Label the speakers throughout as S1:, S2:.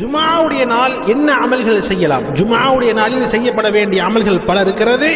S1: ஜும்ஆவுடைய நாள் என்ன அமல்கள் செய்யலாம்? ஜும்ஆவுடைய நாளில் செய்யப்பட வேண்டிய அமல்கள் பல இருக்கிறது.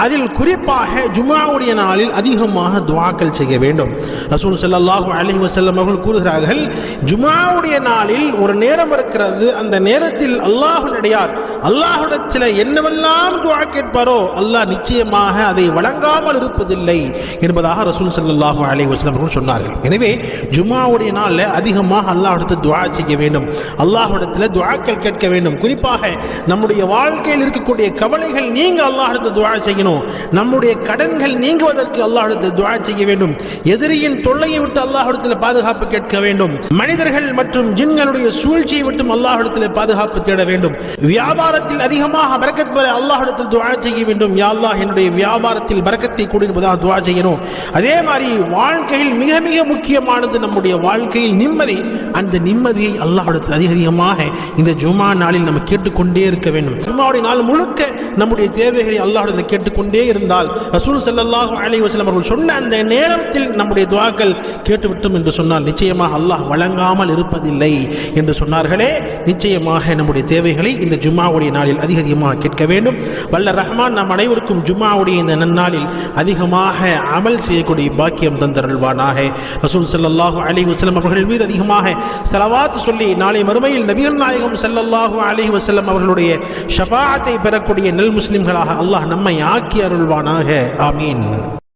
S1: அதில் குறிப்பாக ஜும்ஆவுடைய நாளில் அதிகமாக துஆக்கள் செய்ய வேண்டும். ரசூல் ஸல்லல்லாஹு அலைஹி வஸல்லம் அவர்கள் கூறுகிறார்கள், ஜும்ஆவுடைய நாளில் ஒரு நேரம் இருக்கிறது, அந்த நேரத்தில் அல்லாஹ்வுடையார் அல்லாஹ்விடத்தில் என்னவெல்லாம் துஆ கேட்பாரோ அல்லாஹ் நிச்சயமாக அதை வழங்காமல் இருப்பதில்லை என்பதாக ரசூல் ஸல்லல்லாஹு அலைஹி வஸல்லம் அவர்கள் சொன்னார்கள். எனவே ஜும்ஆவுடைய நாளில் அதிகமாக அல்லாஹ்விடத்தில் துஆ செய்ய வேண்டும், அல்லாஹ்விடத்தில் துஆக்கள் கேட்க வேண்டும். குறிப்பாக நம்முடைய வாழ்க்கையில் இருக்கக்கூடிய கவலைகள் நீங்க அல்லாஹ்விடத்தில் துஆ செய்யணும். நம்முடைய கடன்கள் நீங்குவதற்கு அல்லாஹ்விடத்தில் துஆ செய்ய வேண்டும். எதிரியின் தொல்லையை விட்டு அல்லாஹ்விடத்தில் பாதுகாப்பு கேட்க வேண்டும். மனிதர்கள் மற்றும் ஜின்களுடைய சூழ்ச்சியை விட்டு அல்லாஹ்விடத்தில் பாதுகாப்பு தேட வேண்டும். வியாபாரத்தில் அதிகமாக பரக்கத் பெற அல்லாஹ்விடத்தில் துஆ செய்ய வேண்டும். யா அல்லாஹ், என்னுடைய வியாபாரத்தில் பரக்கத்தை கொடு என்பதாக துஆ செய்யணும். அதே மாதிரி வாழ்க்கையில் மிக மிக முக்கியமானது நம்முடைய வாழ்க்கையில் நிம்மதி. அந்த நிம்மதியை அல்லாஹ்விடத்தில் அதிகமாக இந்த ஜும்ஆ நாளில் நம்ம கேட்டுக்கொண்டே இருக்க வேண்டும். ஜும்ஆவுடைய நாள் முழுக்க நம்முடைய தேவைகளை அல்லாஹ்விடத்தில் கேட்டுக்கொண்டே இருந்தால் ரசூல் ஸல்லல்லாஹு அலைஹி வஸல்லம் அவர்கள் சொன்ன அந்த நேரத்தில் நம்முடைய துஆக்கள் கேட்டுவிட்டோம் என்று சொன்னால் நிச்சயமாக அல்லாஹ் வழங்காமல் இருப்பதில்லை என்று சொன்னார்களே. நிச்சயமாக நம்முடைய தேவைகளை இந்த ஜும்ஆவுடைய நாளில் அதிகமாக கேட்க வேண்டும். வல்ல ரஹ்மான் நம் அனைவருக்கும் ஜும்ஆவுடைய இந்த நன்னாளில் அதிகமாக அமல் செய்யக்கூடிய பாக்கியம் தந்தருள்வானாக. ரசூல் ஸல்லல்லாஹு அலைஹி வஸல்லம் அவர்கள் மீது அதிகமாக ஸலவாத் சொல்லி நாளை மறுமையில் நபிகள் நாயகம் ஸல்லல்லாஹு அலைஹி வஸல்லம் அவர்களுடைய ஷஃபாஅத்தை பெறக்கூடிய நல் முஸ்லிம்களாக அல்லாஹ் நம்மை ஆக்கி அருள்வானாக. ஆமீன்.